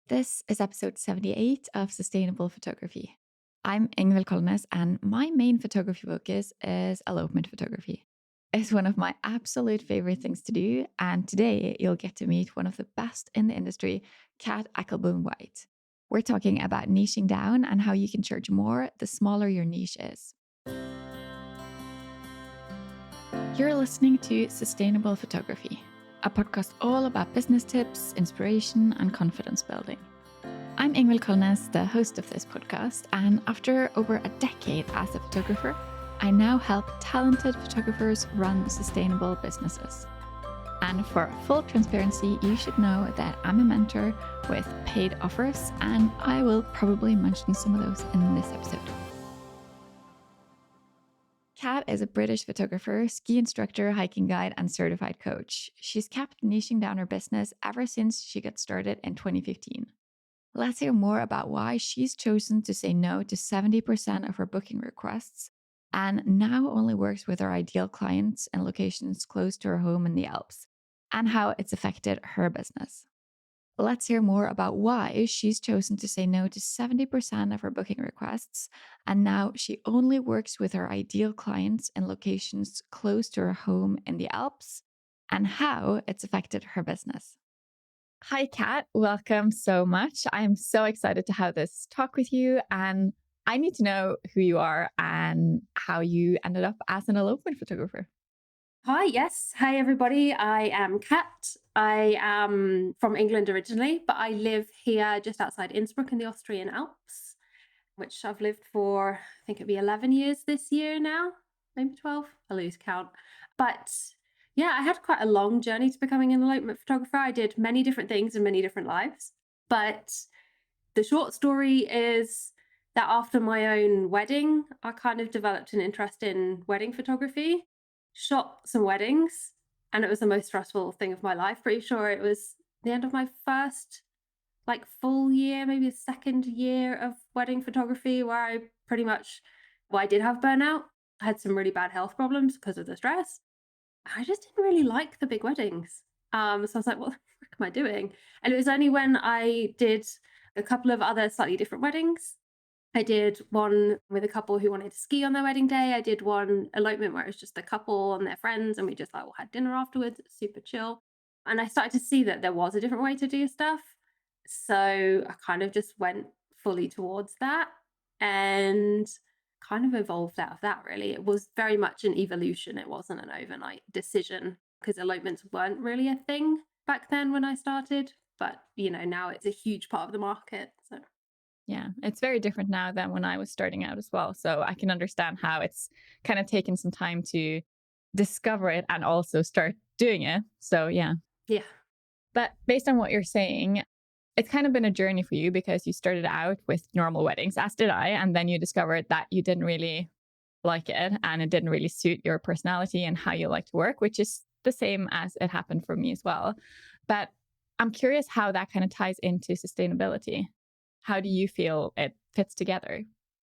This is episode 78 of Sustainable Photography. I'm Ingvild Kolnes, and my main photography focus is elopement photography. It's one of my absolute favorite things to do, and today you'll get to meet one of the best in the industry, Cat Ekkelboom White. We're talking about niching down and how you can charge more the smaller your niche is. You're listening to Sustainable Photography, a podcast all about business tips, inspiration, and confidence building. I'm Ingvild Kolnes, the host of this podcast, and after over a decade as a photographer, I now help talented photographers run sustainable businesses. And for full transparency, you should know that I'm a mentor with paid offers, and I will probably mention some of those in this episode. Cat is a British photographer, ski instructor, hiking guide, and certified coach. She's kept niching down her business ever since she got started in 2015. Let's hear more about why she's chosen to say no to 70% of her booking requests and now only works with her ideal clients in locations close to her home in the Alps, and how it's affected her business. Let's hear more about why she's chosen to say no to 70% of her booking requests, and now she only works with her ideal clients in locations close to her home in the Alps, and how it's affected her business. Hi, Kat. Welcome so much. I'm so excited to have this talk with you, and I need to know who you are and how you ended up as an elopement photographer. Hi, yes. Hi, everybody. I am Kat. I am from England originally, but I live here just outside Innsbruck in the Austrian Alps, which I've lived for, I think it'll be 11 years this year now, maybe 12. I lose count. But yeah, I had quite a long journey to becoming an elopement photographer. I did many different things in many different lives. But the short story is that after my own wedding, I kind of developed an interest in wedding photography. Shot some weddings, and it was the most stressful thing of my life. Pretty sure it was the end of my first full year, maybe a second year of wedding photography, where I did have burnout. I had some really bad health problems because of the stress. I just didn't really like the big weddings. So I was like, what the frick am I doing? And it was only when I did a couple of other slightly different weddings. I did one with a couple who wanted to ski on their wedding day. I did one elopement where it was just the couple and their friends, and we just had dinner afterwards. Super chill. And I started to see that there was a different way to do stuff. So I kind of just went fully towards that and kind of evolved out of that, really. It was very much an evolution. It wasn't an overnight decision because elopements weren't really a thing back then when I started. But, now it's a huge part of the market. So. Yeah, it's very different now than when I was starting out as well. So I can understand how it's kind of taken some time to discover it and also start doing it. So yeah. Yeah. But based on what you're saying, it's kind of been a journey for you because you started out with normal weddings, as did I. And then you discovered that you didn't really like it and it didn't really suit your personality and how you like to work, which is the same as it happened for me as well. But I'm curious how that kind of ties into sustainability. How do you feel it fits together?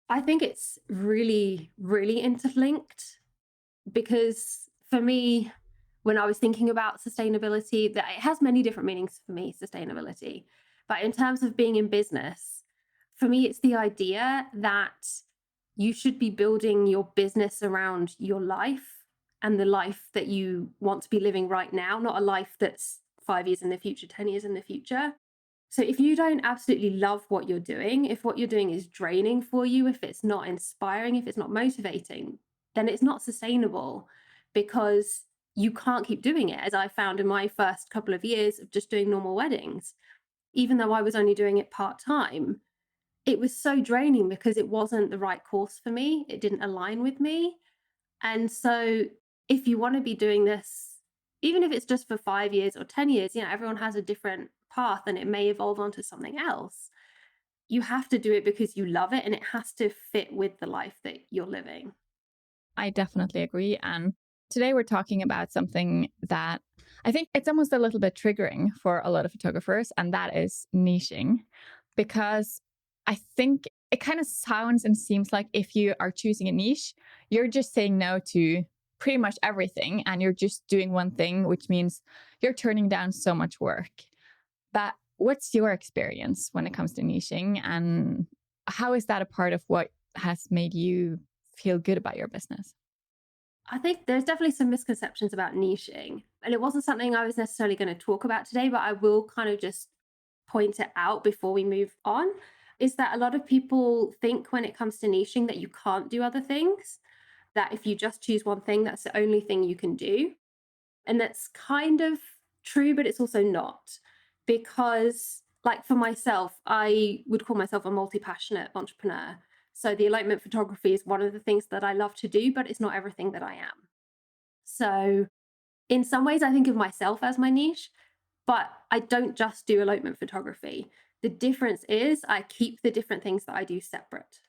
I think it's really, really interlinked because for me, when I was thinking about sustainability, that it has many different meanings for me, sustainability. But in terms of being in business, for me, it's the idea that you should be building your business around your life and the life that you want to be living right now, not a life that's 5 years in the future, 10 years in the future. So if you don't absolutely love what you're doing, if what you're doing is draining for you, if it's not inspiring, if it's not motivating, then it's not sustainable because you can't keep doing it. As I found in my first couple of years of just doing normal weddings, even though I was only doing it part-time, it was so draining because it wasn't the right course for me. It didn't align with me. And so if you want to be doing this, even if it's just for 5 years or 10 years, everyone has a different path and it may evolve onto something else. You have to do it because you love it and it has to fit with the life that you're living. I definitely agree. And today we're talking about something that I think it's almost a little bit triggering for a lot of photographers, and that is niching. Because I think it kind of sounds and seems like if you are choosing a niche, you're just saying no to pretty much everything and you're just doing one thing, which means you're turning down so much work. But What's your experience when it comes to niching, and how is that a part of what has made you feel good about your business? I think there's definitely some misconceptions about niching. And it wasn't something I was necessarily going to talk about today, but I will kind of just point it out before we move on. Is that a lot of people think when it comes to niching that you can't do other things, that if you just choose one thing, that's the only thing you can do. And that's kind of true, but it's also not. Because, like for myself, I would call myself a multi passionate entrepreneur. So the elopement photography is one of the things that I love to do, but it's not everything that I am. So, in some ways, I think of myself as my niche, but I don't just do elopement photography. The difference is I keep the different things that I do separate.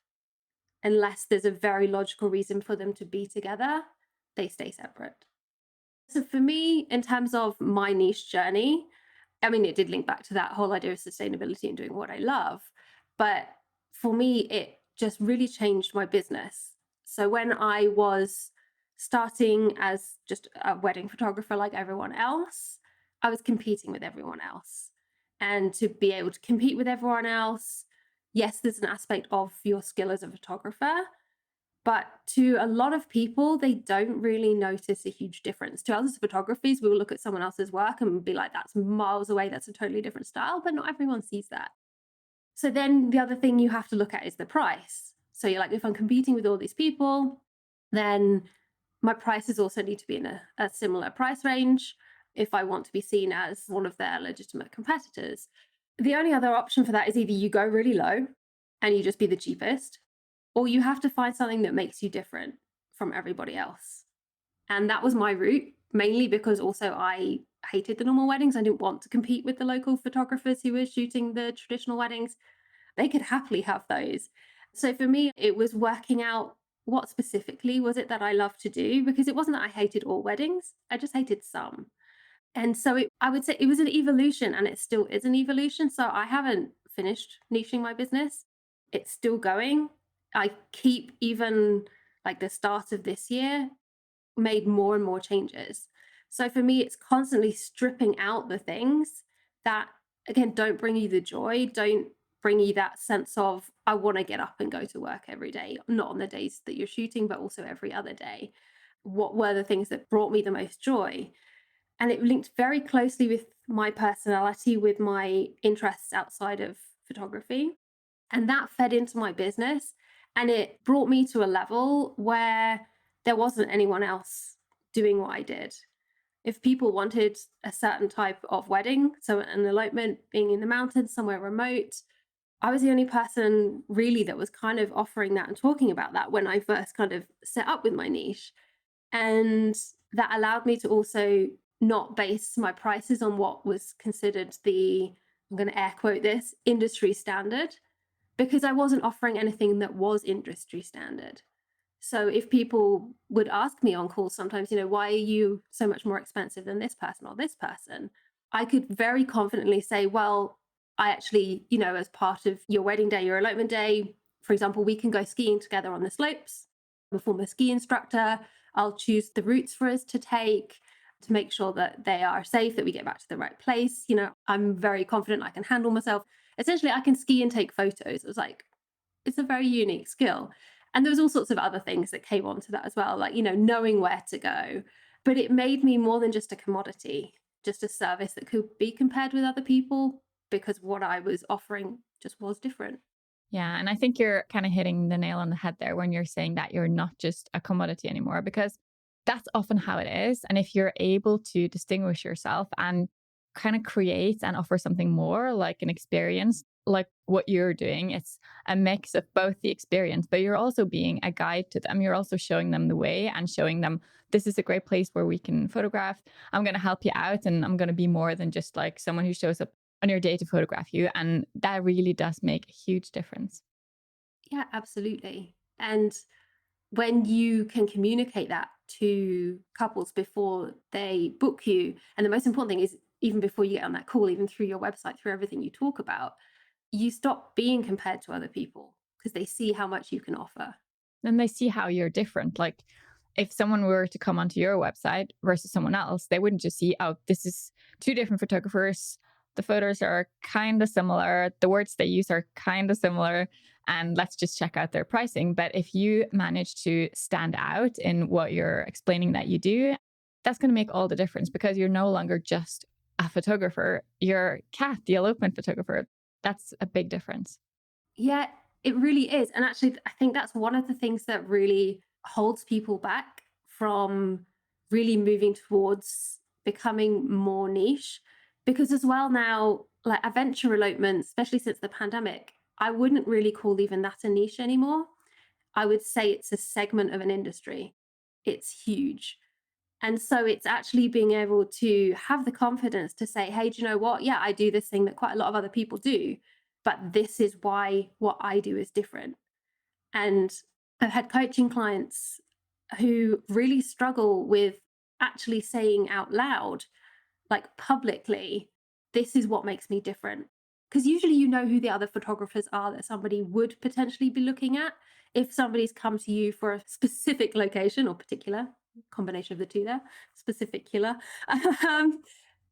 Unless there's a very logical reason for them to be together, they stay separate. So for me, in terms of my niche journey, I mean, it did link back to that whole idea of sustainability and doing what I love. But for me, it just really changed my business. So when I was starting as just a wedding photographer like everyone else, I was competing with everyone else. And to be able to compete with everyone else, yes, there's an aspect of your skill as a photographer, but to a lot of people, they don't really notice a huge difference. To us as photographers, we will look at someone else's work and be like, that's miles away, that's a totally different style, but not everyone sees that. So then the other thing you have to look at is the price. So you're like, if I'm competing with all these people, then my prices also need to be in a similar price range if I want to be seen as one of their legitimate competitors. The only other option for that is either you go really low and you just be the cheapest, or you have to find something that makes you different from everybody else. And that was my route, mainly because also I hated the normal weddings. I didn't want to compete with the local photographers who were shooting the traditional weddings. They could happily have those. So for me, it was working out what specifically was it that I loved to do, because it wasn't that I hated all weddings, I just hated some. And so I would say it was an evolution, and it still is an evolution. So I haven't finished niching my business. It's still going. I keep, even like the start of this year, made more and more changes. So for me, it's constantly stripping out the things that, again, don't bring you the joy, don't bring you that sense of, I want to get up and go to work every day, not on the days that you're shooting, but also every other day. What were the things that brought me the most joy? And it linked very closely with my personality, with my interests outside of photography. And that fed into my business. And it brought me to a level where there wasn't anyone else doing what I did. If people wanted a certain type of wedding, so an elopement being in the mountains, somewhere remote, I was the only person really that was kind of offering that and talking about that when I first kind of set up with my niche. And that allowed me to also not base my prices on what was considered the, I'm going to air quote this, industry standard, because I wasn't offering anything that was industry standard. So if people would ask me on calls sometimes, why are you so much more expensive than this person or this person? I could very confidently say, well, I actually, as part of your wedding day, your elopement day, for example, we can go skiing together on the slopes. I'm a former ski instructor. I'll choose the routes for us to take to make sure that they are safe, that we get back to the right place. I'm very confident I can handle myself. Essentially, I can ski and take photos. It was like, it's a very unique skill. And there was all sorts of other things that came onto that as well, like, knowing where to go. But it made me more than just a commodity, just a service that could be compared with other people, because what I was offering just was different. Yeah. And I think you're kind of hitting the nail on the head there when you're saying that you're not just a commodity anymore, because that's often how it is. And if you're able to distinguish yourself and kind of create and offer something more, like an experience, like what you're doing, it's a mix of both the experience, but you're also being a guide to them. You're also showing them the way and showing them this is a great place where we can photograph. I'm going to help you out, and I'm going to be more than just like someone who shows up on your day to photograph you. And that really does make a huge difference. Yeah, absolutely. And when you can communicate that to couples before they book you, and the most important thing is even before you get on that call, even through your website, through everything you talk about, you stop being compared to other people because they see how much you can offer. Then they see how you're different. Like if someone were to come onto your website versus someone else, they wouldn't just see, oh, this is two different photographers The photos are kind of similar. The words they use are kind of similar. And let's just check out their pricing. But if you manage to stand out in what you're explaining that you do, that's going to make all the difference because you're no longer just a photographer. You're Cat, the elopement photographer. That's a big difference. Yeah, it really is. And actually, I think that's one of the things that really holds people back from really moving towards becoming more niche. Because, as well, now, like adventure elopement, especially since the pandemic, I wouldn't really call even that a niche anymore. I would say it's a segment of an industry. It's huge. And so it's actually being able to have the confidence to say, hey, do you know what? Yeah, I do this thing that quite a lot of other people do, but this is why what I do is different. And I've had coaching clients who really struggle with actually saying out loud, like publicly, this is what makes me different. Because usually you know who the other photographers are that somebody would potentially be looking at. If somebody's come to you for a specific location or particular combination of the two there, specific killer, um,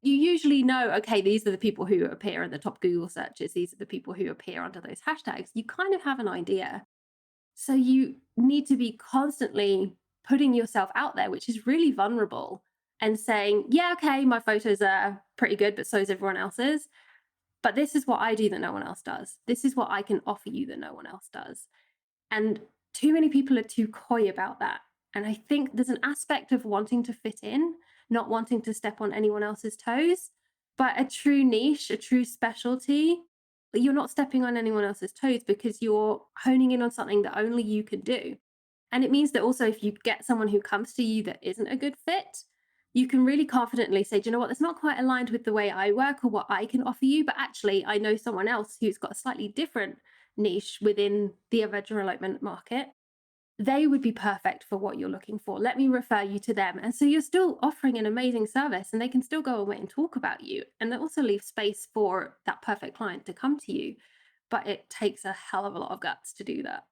you usually know, okay, these are the people who appear in the top Google searches. These are the people who appear under those hashtags. You kind of have an idea. So you need to be constantly putting yourself out there, which is really vulnerable, and saying, yeah, okay, my photos are pretty good, but so is everyone else's. But this is what I do that no one else does. This is what I can offer you that no one else does. And too many people are too coy about that. And I think there's an aspect of wanting to fit in, not wanting to step on anyone else's toes. But a true niche, a true specialty, you're not stepping on anyone else's toes because you're honing in on something that only you can do. And it means that also, if you get someone who comes to you that isn't a good fit, you can really confidently say, do you know what, that's not quite aligned with the way I work or what I can offer you. But actually, I know someone else who's got a slightly different niche within the adventure elopement market. They would be perfect for what you're looking for. Let me refer you to them. And so you're still offering an amazing service and they can still go away and talk about you. And that also leaves space for that perfect client to come to you. But it takes a hell of a lot of guts to do that.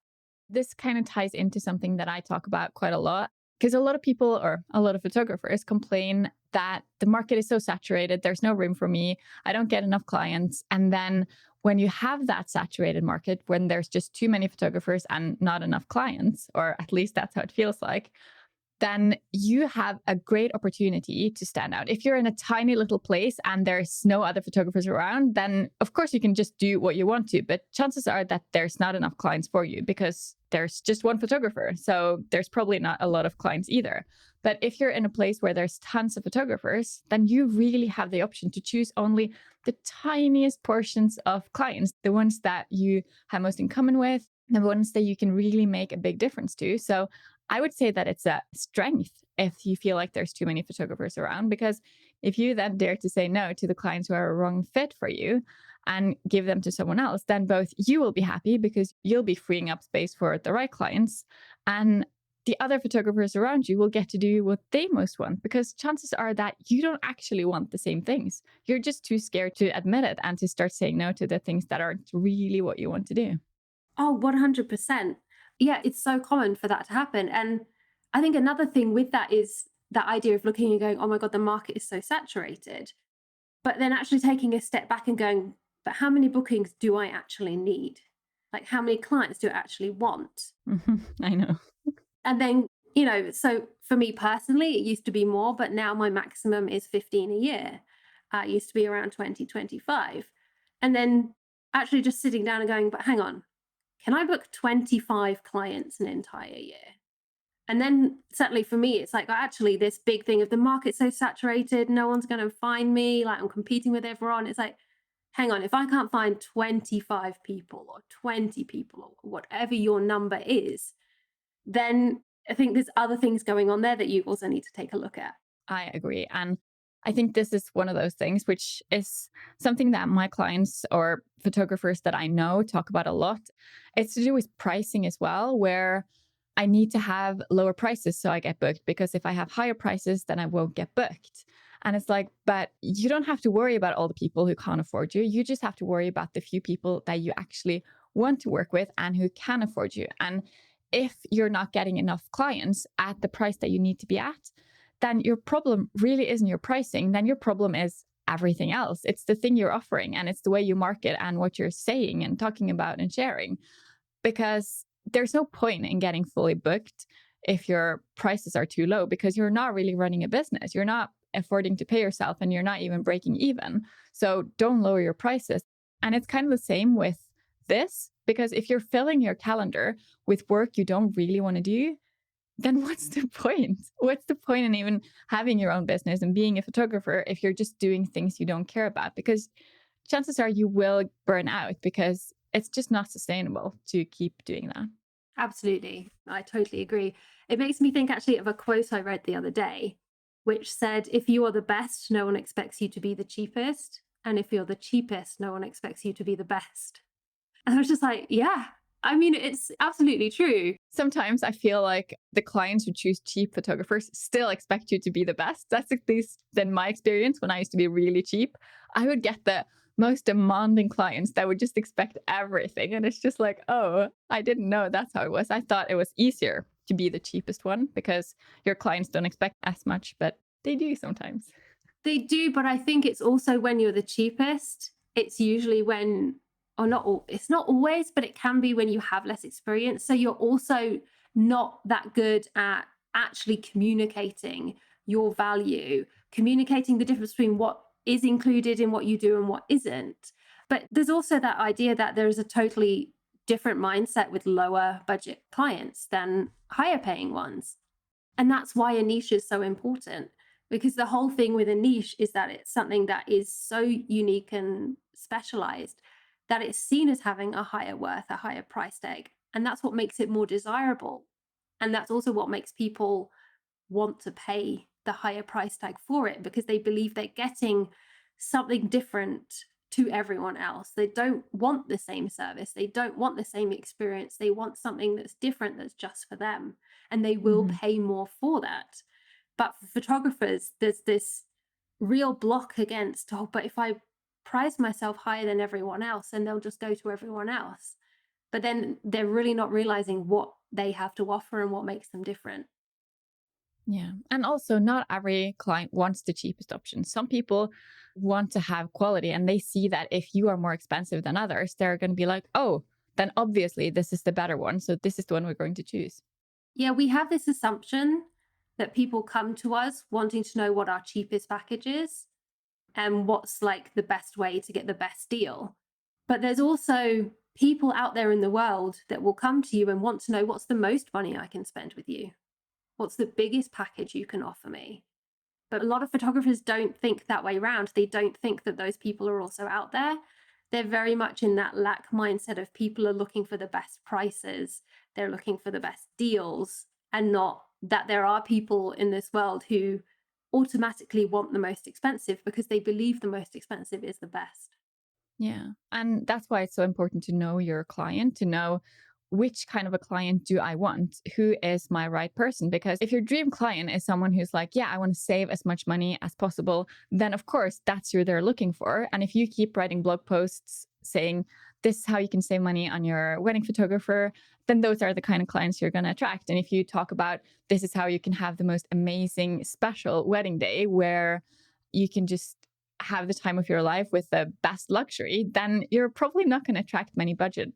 This kind of ties into something that I talk about quite a lot because a lot of people or a lot of photographers complain that the market is so saturated, there's no room for me, I don't get enough clients. And then when you have that saturated market, when there's just too many photographers and not enough clients, or at least that's how it feels like, then you have a great opportunity to stand out. If you're in a tiny little place and there's no other photographers around, then of course you can just do what you want to. But chances are that there's not enough clients for you because there's just one photographer. So there's probably not a lot of clients either. But if you're in a place where there's tons of photographers, then you really have the option to choose only the tiniest portions of clients, the ones that you have most in common with, the ones that you can really make a big difference to. So I would say that it's a strength if you feel like there's too many photographers around, because if you then dare to say no to the clients who are a wrong fit for you and give them to someone else, then both you will be happy because you'll be freeing up space for the right clients, and the other photographers around you will get to do what they most want, because chances are that you don't actually want the same things. You're just too scared to admit it and to start saying no to the things that aren't really what you want to do. Oh, 100%. Yeah, it's so common for that to happen. And I think another thing with that is that idea of looking and going, oh my God, the market is so saturated. But then actually taking a step back and going, but how many bookings do I actually need? Like, how many clients do I actually want? I know. And then, so for me personally, it used to be more, but now my maximum is 15 a year. It used to be around 20, 25. And then actually just sitting down and going, but hang on, can I book 25 clients an entire year? And then certainly for me, it's like, actually, this big thing of the market's so saturated, no one's going to find me, like I'm competing with everyone. It's like, hang on, if I can't find 25 people or 20 people or whatever your number is, then I think there's other things going on there that you also need to take a look at. I agree. And I think this is one of those things which is something that my clients or photographers that I know talk about a lot. It's to do with pricing as well, where I need to have lower prices so I get booked, because if I have higher prices, then I won't get booked. And it's like, but you don't have to worry about all the people who can't afford you. You just have to worry about the few people that you actually want to work with and who can afford you. And if you're not getting enough clients at the price that you need to be at, then your problem really isn't your pricing. Then your problem is everything else. It's the thing you're offering, and it's the way you market and what you're saying and talking about and sharing. Because there's no point in getting fully booked if your prices are too low, because you're not really running a business. You're not affording to pay yourself, and you're not even breaking even. So don't lower your prices. And it's kind of the same with this, because if you're filling your calendar with work you don't really want to do, then what's the point? What's the point in even having your own business and being a photographer if you're just doing things you don't care about? Because chances are you will burn out, because it's just not sustainable to keep doing that. Absolutely. I totally agree. It makes me think actually of a quote I read the other day, which said, if you are the best, no one expects you to be the cheapest. And if you're the cheapest, no one expects you to be the best. And I was just like, yeah, I mean, it's absolutely true. Sometimes I feel like the clients who choose cheap photographers still expect you to be the best. That's at least been my experience when I used to be really cheap. I would get the most demanding clients that would just expect everything. And it's just like, oh, I didn't know that's how it was. I thought it was easier to be the cheapest one because your clients don't expect as much, but they do sometimes. They do, but I think it's also when you're the cheapest, it's usually when, or not all, it's not always, but it can be when you have less experience. So you're also not that good at actually communicating your value, communicating the difference between what is included in what you do and what isn't. But there's also that idea that there is a totally different mindset with lower budget clients than higher paying ones. And that's why a niche is so important, because the whole thing with a niche is that it's something that is so unique and specialized that it's seen as having a higher worth, a higher price tag. And that's what makes it more desirable. And that's also what makes people want to pay the higher price tag for it, because they believe they're getting something different to everyone else. They don't want the same service. They don't want the same experience. They want something that's different, that's just for them. And they will Mhm. pay more for that. But for photographers, there's this real block against, oh, but if I price myself higher than everyone else, then they'll just go to everyone else. But then they're really not realizing what they have to offer and what makes them different. Yeah. And also, not every client wants the cheapest option. Some people want to have quality, and they see that if you are more expensive than others, they're going to be like, oh, then obviously this is the better one. So this is the one we're going to choose. Yeah, we have this assumption that people come to us wanting to know what our cheapest package is and what's like the best way to get the best deal. But there's also people out there in the world that will come to you and want to know, what's the most money I can spend with you? What's the biggest package you can offer me? But a lot of photographers don't think that way around. They don't think that those people are also out there. They're very much in that lack mindset of people are looking for the best prices, they're looking for the best deals, and not that there are people in this world who automatically want the most expensive because they believe the most expensive is the best. Yeah. And that's why it's so important to know your client, to know which kind of a client do I want? Who is my right person? Because if your dream client is someone who's like, yeah, I want to save as much money as possible, then of course that's who they're looking for. And if you keep writing blog posts saying, this is how you can save money on your wedding photographer, then those are the kind of clients you're going to attract. And if you talk about this is how you can have the most amazing special wedding day where you can just have the time of your life with the best luxury, then you're probably not going to attract many budget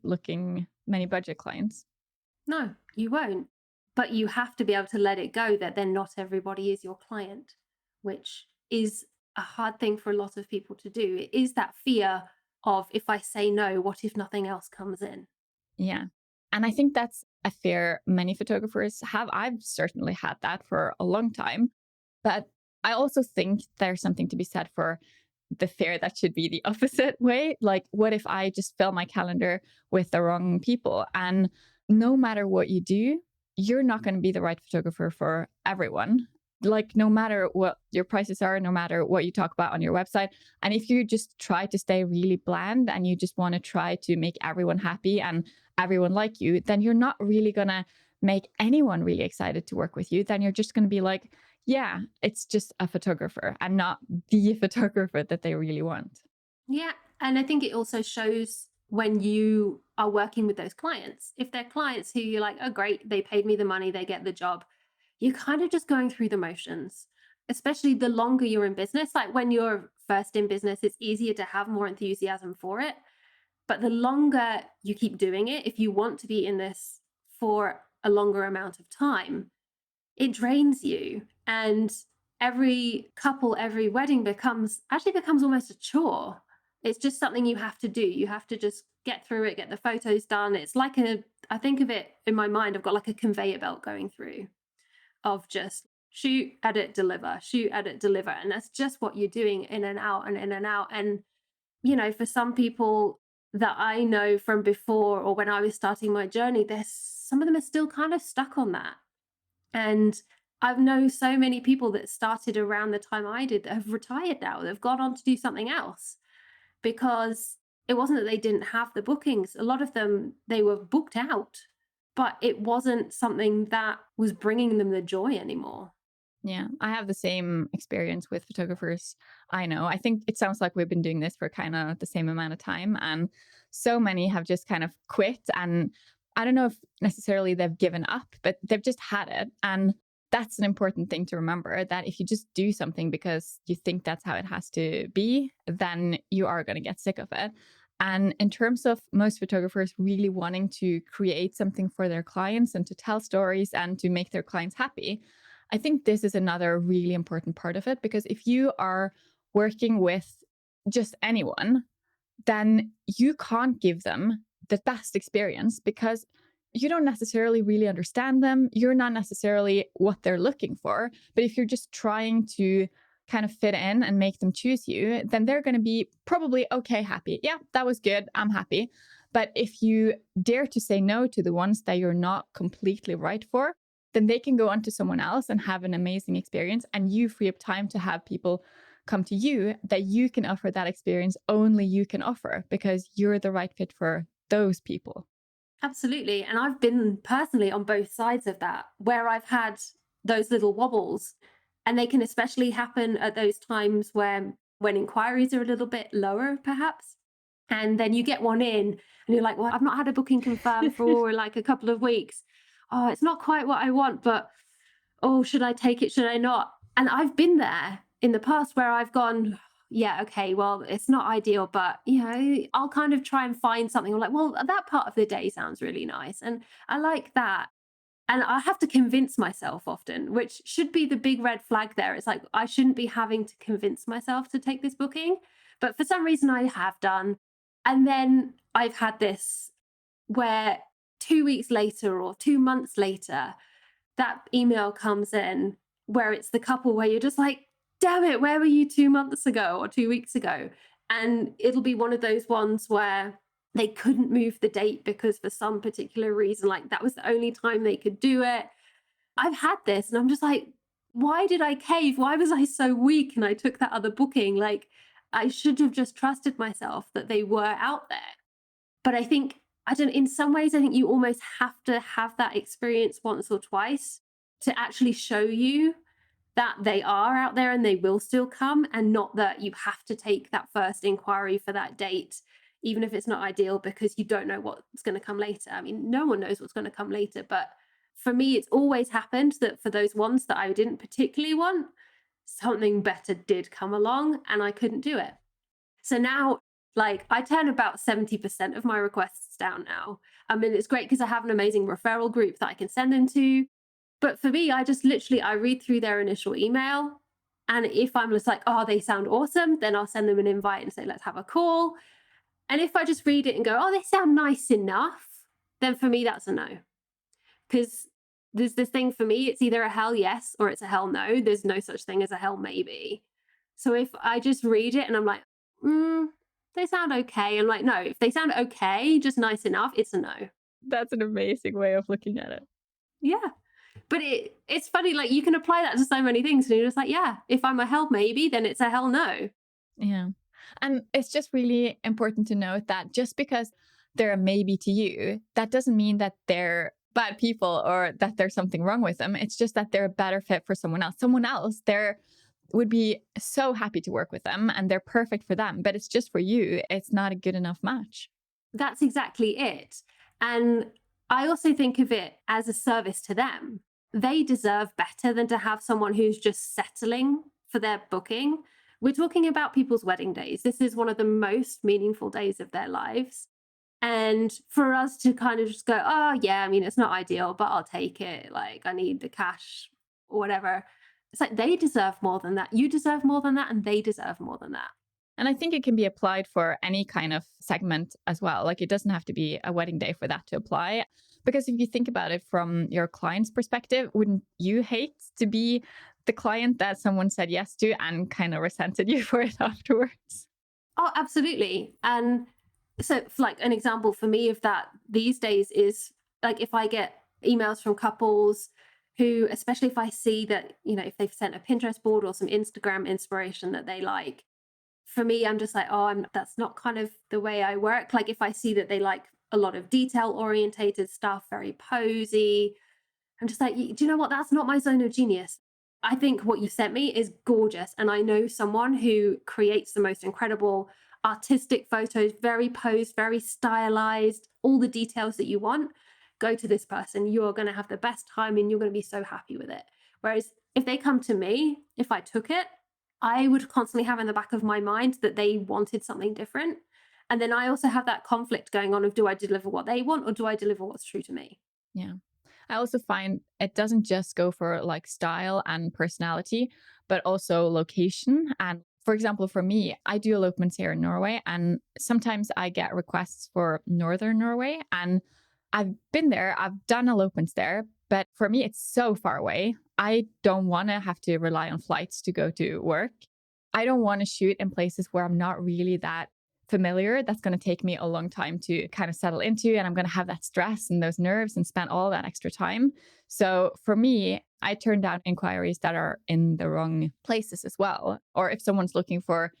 clients. No, you won't. But you have to be able to let it go that then not everybody is your client, which is a hard thing for a lot of people to do. It is that fear of, if I say no, what if nothing else comes in? Yeah. And I think that's a fear many photographers have. I've certainly had that for a long time. But I also think there's something to be said for the fear that should be the opposite way. Like, what if I just fill my calendar with the wrong people? And no matter what you do, you're not going to be the right photographer for everyone. Like, no matter what your prices are, no matter what you talk about on your website. And if you just try to stay really bland and you just want to try to make everyone happy and everyone like you, then you're not really going to make anyone really excited to work with you. Then you're just going to be like, yeah, it's just a photographer and not the photographer that they really want. Yeah. And I think it also shows when you are working with those clients. If they're clients who you're like, oh, great, they paid me the money, they get the job, you're kind of just going through the motions, especially the longer you're in business. Like when you're first in business, it's easier to have more enthusiasm for it. But the longer you keep doing it, if you want to be in this for a longer amount of time, it drains you. And every couple, every wedding becomes almost a chore. It's just something you have to do. You have to just get through it, get the photos done. It's like I think of it in my mind, I've got like a conveyor belt going through of just shoot, edit, deliver, shoot, edit, deliver. And that's just what you're doing in and out and in and out. And, for some people that I know from before or when I was starting my journey, there's some of them are still kind of stuck on that. And I've known so many people that started around the time I did that have retired now. They've gone on to do something else because it wasn't that they didn't have the bookings. A lot of them, they were booked out, but it wasn't something that was bringing them the joy anymore. Yeah, I have the same experience with photographers. I know. I think it sounds like we've been doing this for kind of the same amount of time. And so many have just kind of quit. And I don't know if necessarily they've given up, but they've just had it. And that's an important thing to remember, that if you just do something because you think that's how it has to be, then you are going to get sick of it. And in terms of most photographers really wanting to create something for their clients and to tell stories and to make their clients happy, I think this is another really important part of it, because if you are working with just anyone, then you can't give them the best experience because you don't necessarily really understand them. You're not necessarily what they're looking for. But if you're just trying to kind of fit in and make them choose you, then they're going to be probably okay, happy. Yeah, that was good. I'm happy. But if you dare to say no to the ones that you're not completely right for, then they can go on to someone else and have an amazing experience. And you free up time to have people come to you that you can offer that experience only you can offer because you're the right fit for those people. Absolutely. And I've been personally on both sides of that, where I've had those little wobbles. And they can especially happen at those times when inquiries are a little bit lower, perhaps. And then you get one in and you're like, well, I've not had a booking confirmed for like a couple of weeks. Oh, it's not quite what I want, but oh, should I take it? Should I not? And I've been there in the past where I've gone, yeah, okay, well, it's not ideal, but I'll kind of try and find something. I'm like, well, that part of the day sounds really nice. And I like that. And I have to convince myself often, which should be the big red flag there. It's like, I shouldn't be having to convince myself to take this booking. But for some reason, I have done. And then I've had this where 2 weeks later or 2 months later, that email comes in where it's the couple where you're just like, damn it, where were you 2 months ago or 2 weeks ago? And it'll be one of those ones where they couldn't move the date because for some particular reason, like that was the only time they could do it. I've had this and I'm just like, why did I cave? Why was I so weak and I took that other booking? Like, I should have just trusted myself that they were out there. But I think, I don't, in some ways, I think you almost have to have that experience once or twice to actually show you that they are out there and they will still come, and not that you have to take that first inquiry for that date, even if it's not ideal, because you don't know what's going to come later. I mean, no one knows what's going to come later. But for me, it's always happened that for those ones that I didn't particularly want, something better did come along and I couldn't do it. So now, like, I turn about 70% of my requests down now. I mean, it's great because I have an amazing referral group that I can send them to. But for me, I just literally, I read through their initial email. And if I'm just like, oh, they sound awesome, then I'll send them an invite and say, let's have a call. And if I just read it and go, oh, they sound nice enough, then for me, that's a no. Because there's this thing for me, it's either a hell yes or it's a hell no. There's no such thing as a hell maybe. So if I just read it and I'm like, they sound okay. I'm like, no, if they sound okay, just nice enough, it's a no. That's an amazing way of looking at it. Yeah. But it's funny, like you can apply that to so many things. And you're just like, yeah, if I'm a hell maybe, then it's a hell no. Yeah. And it's just really important to note that just because they're a maybe to you, that doesn't mean that they're bad people or that there's something wrong with them. It's just that they're a better fit for someone else. Someone else, they're would be so happy to work with them and they're perfect for them. But it's just for you, it's not a good enough match. That's exactly it. And I also think of it as a service to them. They deserve better than to have someone who's just settling for their booking We're talking about people's wedding days. This is one of the most meaningful days of their lives. And for us to kind of just go, oh, yeah, I mean, it's not ideal, but I'll take it. Like, I need the cash or whatever. It's like they deserve more than that. You deserve more than that, and they deserve more than that. And I think it can be applied for any kind of segment as well. Like it doesn't have to be a wedding day for that to apply. Because if you think about it from your client's perspective, wouldn't you hate to be the client that someone said yes to and kind of resented you for it afterwards? Oh, absolutely. And so, like, an example for me of that these days is like if I get emails from couples who, especially if I see that, if they've sent a Pinterest board or some Instagram inspiration that they like, for me, I'm just like, oh, that's not kind of the way I work. Like, if I see that they like a lot of detail orientated stuff, very posy, I'm just like, do you know what? That's not my zone of genius. I think what you sent me is gorgeous. And I know someone who creates the most incredible artistic photos, very posed, very stylized, all the details that you want. Go to this person. You're going to have the best time and you're going to be so happy with it. Whereas if they come to me, if I took it, I would constantly have in the back of my mind that they wanted something different. And then I also have that conflict going on of, do I deliver what they want or do I deliver what's true to me? Yeah. I also find it doesn't just go for like style and personality, but also location. And for example, for me, I do elopements here in Norway, and sometimes I get requests for Northern Norway. And I've been there, I've done elopements there, but for me, it's so far away. I don't want to have to rely on flights to go to work. I don't want to shoot in places where I'm not really that familiar. That's going to take me a long time to kind of settle into. And I'm going to have that stress and those nerves and spend all that extra time. So for me, I turn down inquiries that are in the wrong places as well. Or if someone's looking for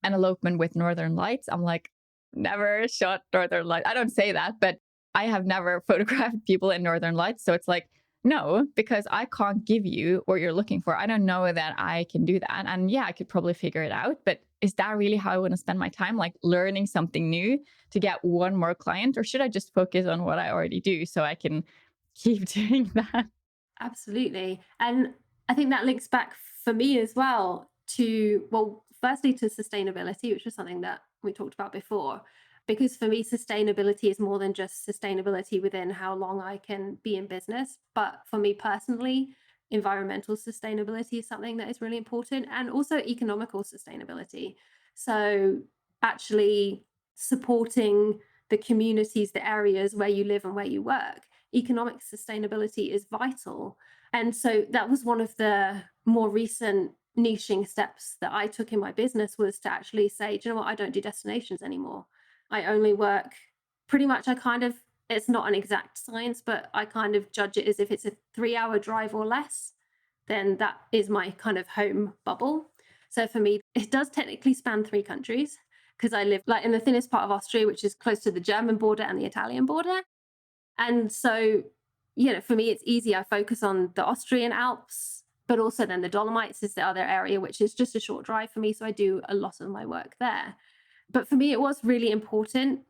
an elopement with Northern Lights, I'm like, never shot Northern Lights. I don't say that, but I have never photographed people in Northern Lights. So it's like, no, because I can't give you what you're looking for. I don't know that I can do that. And yeah, I could probably figure it out. But is that really how I want to spend my time? Like learning something new to get one more client? Or should I just focus on what I already do so I can keep doing that? Absolutely. And I think that links back for me as well to, well, firstly to sustainability, which is something that we talked about before. Because for me, sustainability is more than just sustainability within how long I can be in business. But for me personally, environmental sustainability is something that is really important, and also economical sustainability. So, actually supporting the communities, the areas where you live and where you work. Economic sustainability is vital. And so that was one of the more recent niching steps that I took in my business, was to actually say, do you know what, I don't do destinations anymore. I only work pretty much, it's not an exact science, but I kind of judge it as if it's a 3-hour drive or less, then that is my kind of home bubble. So for me, it does technically span 3 countries because I live like in the thinnest part of Austria, which is close to the German border and the Italian border. And so, for me, it's easy. I focus on the Austrian Alps, but also then the Dolomites is the other area, which is just a short drive for me. So I do a lot of my work there. But for me, it was really important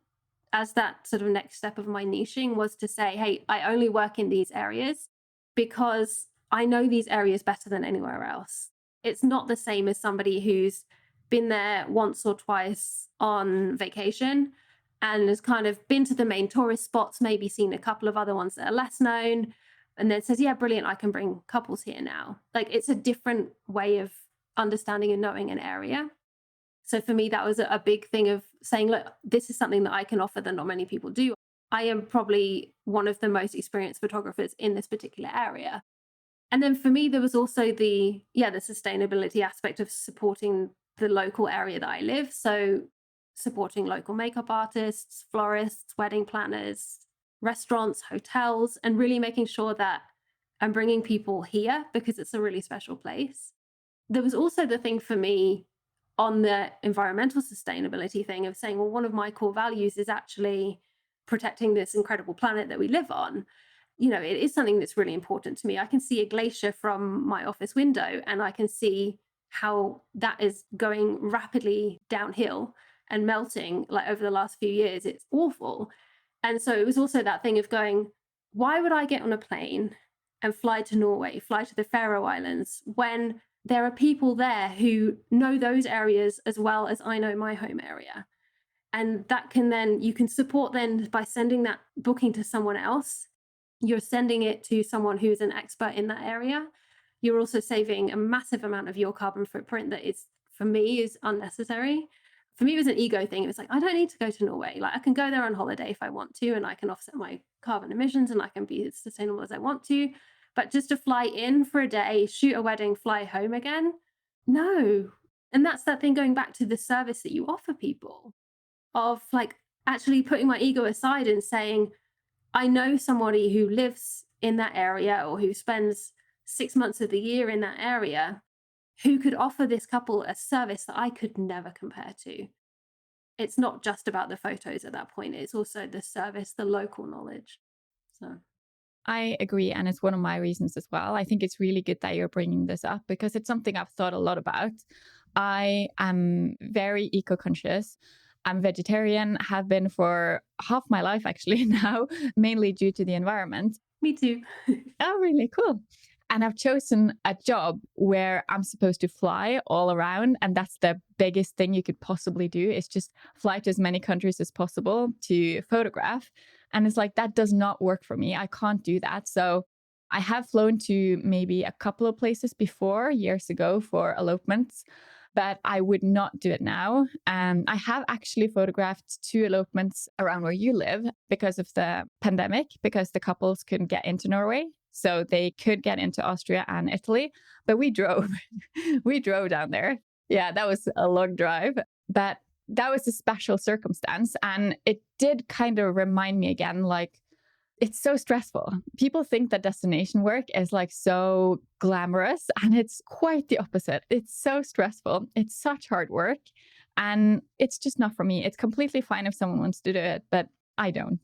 as that sort of next step of my niching was to say, hey, I only work in these areas because I know these areas better than anywhere else. It's not the same as somebody who's been there once or twice on vacation and has kind of been to the main tourist spots, maybe seen a couple of other ones that are less known, and then says, yeah, brilliant, I can bring couples here now. Like, it's a different way of understanding and knowing an area. So for me, that was a big thing of saying, look, this is something that I can offer that not many people do. I am probably one of the most experienced photographers in this particular area. And then for me, there was also the sustainability aspect of supporting the local area that I live. So supporting local makeup artists, florists, wedding planners, restaurants, hotels, and really making sure that I'm bringing people here because it's a really special place. There was also the thing for me on the environmental sustainability thing of saying, well, one of my core values is actually protecting this incredible planet that we live on. It is something that's really important to me. I can see a glacier from my office window and I can see how that is going rapidly downhill and melting like over the last few years. It's awful. And so it was also that thing of going, why would I get on a plane and fly to Norway, fly to the Faroe Islands when there are people there who know those areas as well as I know my home area. And that can then, you can support then by sending that booking to someone else. You're sending it to someone who's an expert in that area. You're also saving a massive amount of your carbon footprint that is, for me, is unnecessary. For me, it was an ego thing. It was like, I don't need to go to Norway. Like, I can go there on holiday if I want to, and I can offset my carbon emissions and I can be as sustainable as I want to. But just to fly in for a day, shoot a wedding, fly home again, no. And that's that thing, going back to the service that you offer people, of like actually putting my ego aside and saying, I know somebody who lives in that area or who spends 6 months of the year in that area who could offer this couple a service that I could never compare to. It's not just about the photos at that point, it's also the service, the local knowledge. So, I agree. And it's one of my reasons as well. I think it's really good that you're bringing this up because it's something I've thought a lot about. I am very eco conscious. I'm vegetarian, have been for half my life actually now, mainly due to the environment. me too. Oh, really cool. And I've chosen a job where I'm supposed to fly all around. And that's the biggest thing you could possibly do is just fly to as many countries as possible to photograph. And it's like, that does not work for me. I can't do that. So I have flown to maybe a couple of places before years ago for elopements, but I would not do it now. I have actually photographed 2 elopements around where you live because of the pandemic, because the couples couldn't get into Norway. So they could get into Austria and Italy, but we drove. We drove down there. Yeah, that was a long drive, but that was a special circumstance. And it did kind of remind me again, like, it's so stressful. People think that destination work is like so glamorous, and it's quite the opposite. It's so stressful. It's such hard work, and it's just not for me. It's completely fine if someone wants to do it, but I don't.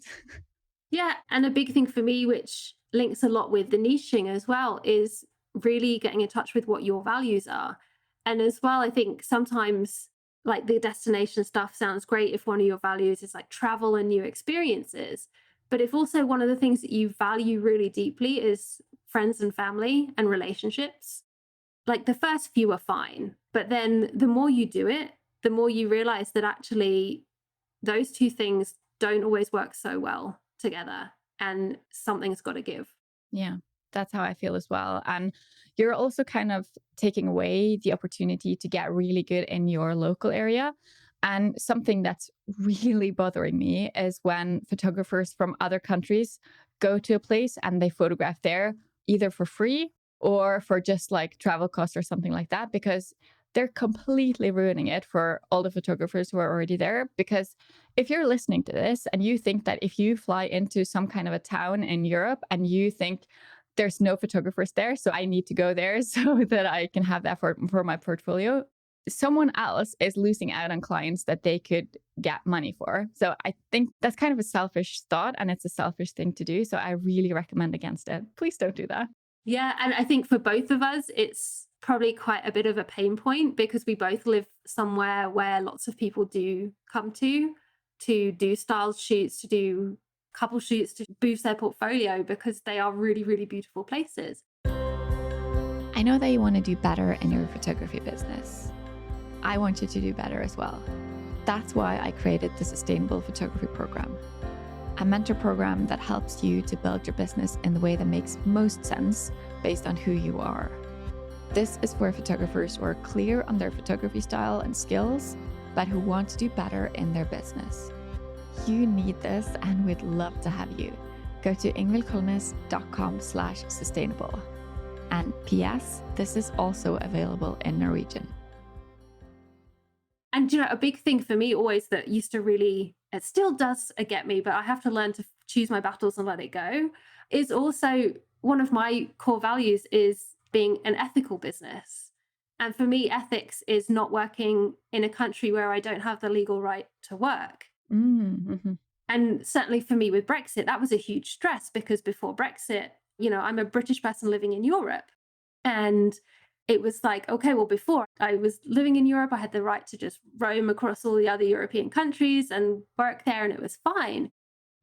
Yeah, and a big thing for me, which links a lot with the niching as well, is really getting in touch with what your values are. And as well, I think sometimes like the destination stuff sounds great if one of your values is like travel and new experiences. But if also one of the things that you value really deeply is friends and family and relationships, like the first few are fine. But then the more you do it, the more you realize that actually those two things don't always work so well together, and something's got to give. Yeah, that's how I feel as well. And you're also kind of taking away the opportunity to get really good in your local area. And something that's really bothering me is when photographers from other countries go to a place and they photograph there either for free or for just like travel costs or something like that, because they're completely ruining it for all the photographers who are already there. Because if you're listening to this and you think that if you fly into some kind of a town in Europe and you think there's no photographers there, so I need to go there so that I can have that for my portfolio, someone else is losing out on clients that they could get money for. So I think that's kind of a selfish thought, and it's a selfish thing to do. So I really recommend against it. Please don't do that. Yeah, and I think for both of us, it's probably quite a bit of a pain point because we both live somewhere where lots of people do come to do style shoots, to do couple shoots, to boost their portfolio because they are really, really beautiful places. I know that you want to do better in your photography business. I want you to do better as well. That's why I created the Sustainable Photography Program, a mentor program that helps you to build your business in the way that makes most sense based on who you are. This is for photographers who are clear on their photography style and skills, but who want to do better in their business. You need this, and we'd love to have you. Go to ingvildkolnes.com/sustainable. And P.S. This is also available in Norwegian. And a big thing for me always that used to really, it still does get me, but I have to learn to choose my battles and let it go, is also one of my core values is being an ethical business. And for me, ethics is not working in a country where I don't have the legal right to work. Mm-hmm. And certainly for me with Brexit, that was a huge stress because before Brexit, I'm a British person living in Europe. And it was like, okay, well, before I was living in Europe, I had the right to just roam across all the other European countries and work there, and it was fine.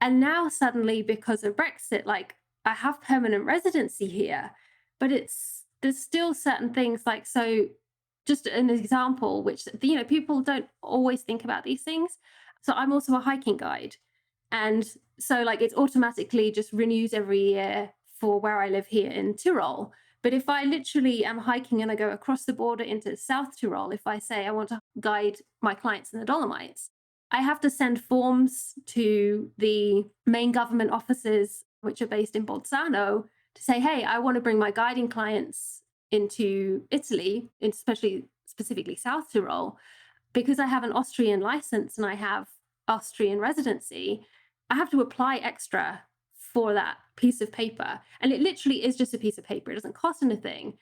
And now suddenly, because of Brexit, like I have permanent residency here, but it's there's still certain things like, so just an example, which, people don't always think about these things. So I'm also a hiking guide. And so, like, it's automatically just renews every year for where I live here in Tyrol. But if I literally am hiking and I go across the border into South Tyrol, if I say I want to guide my clients in the Dolomites, I have to send forms to the main government offices, which are based in Bolzano, to say, hey, I want to bring my guiding clients into Italy, especially specifically South Tyrol, because I have an Austrian license and I have Austrian residency. I have to apply extra for that piece of paper. And it literally is just a piece of paper. It doesn't cost anything,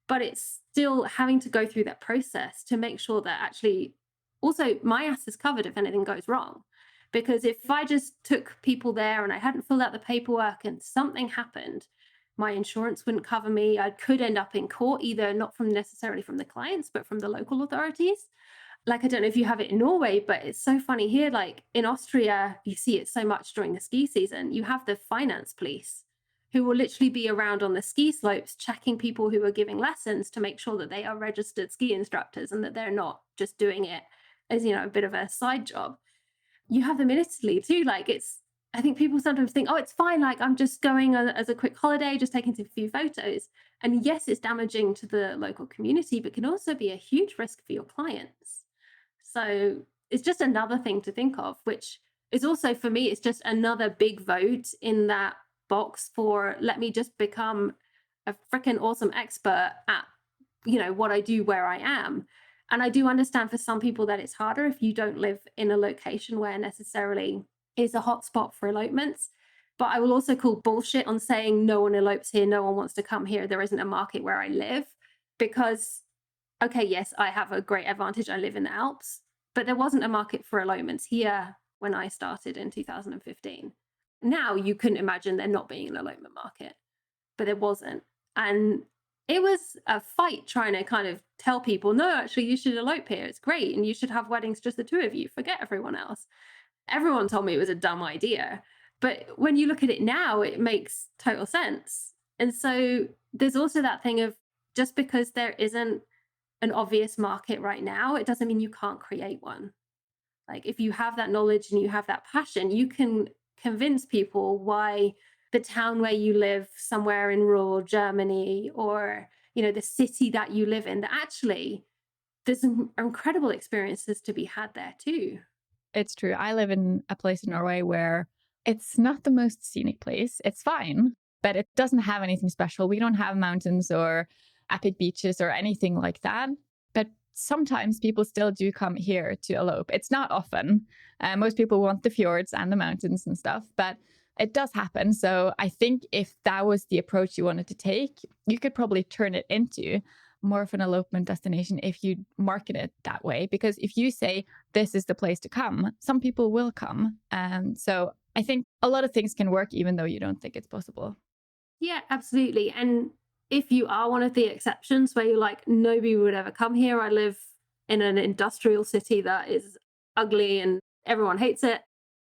but it's still having to go through that process to make sure that actually also my ass is covered if anything goes wrong. Because if I just took people there and I hadn't filled out the paperwork and something happened, my insurance wouldn't cover me. I could end up in court, either not from necessarily from the clients, but from the local authorities. Like, I don't know if you have it in Norway, but it's so funny here. Like in Austria, you see it so much during the ski season. You have the finance police who will literally be around on the ski slopes checking people who are giving lessons to make sure that they are registered ski instructors and that they're not just doing it as, a bit of a side job. You have them in Italy too. Like, I think people sometimes think, oh, it's fine. Like, I'm just going as a quick holiday, just taking a few photos. And yes, it's damaging to the local community, but can also be a huge risk for your clients. So it's just another thing to think of, which is also, for me, it's just another big vote in that box for, let me just become a freaking awesome expert at, what I do where I am. And I do understand for some people that it's harder if you don't live in a location where necessarily is a hotspot for elopements. But I will also call bullshit on saying no one elopes here, no one wants to come here, there isn't a market where I live. Because, okay, yes, I have a great advantage. I live in the Alps, but there wasn't a market for elopements here when I started in 2015. Now you couldn't imagine there not being an elopement market, but there wasn't. And it was a fight trying to kind of tell people, no, actually, you should elope here. It's great. And you should have weddings, just the two of you. Forget everyone else. Everyone told me it was a dumb idea. But when you look at it now, it makes total sense. And so there's also that thing of, just because there isn't an obvious market right now, it doesn't mean you can't create one. Like, if you have that knowledge and you have that passion, you can convince people why the town where you live somewhere in rural Germany, or, the city that you live in, that actually there's some incredible experiences to be had there too. It's true. I live in a place in Norway where it's not the most scenic place. It's fine, but it doesn't have anything special. We don't have mountains or epic beaches or anything like that. But sometimes people still do come here to elope. It's not often. Most people want the fjords and the mountains and stuff, but it does happen. So I think if that was the approach you wanted to take, you could probably turn it into more of an elopement destination if you market it that way. Because if you say this is the place to come, some people will come. So I think a lot of things can work even though you don't think it's possible. Yeah, absolutely. And if you are one of the exceptions where you're like, nobody would ever come here, I live in an industrial city that is ugly and everyone hates it.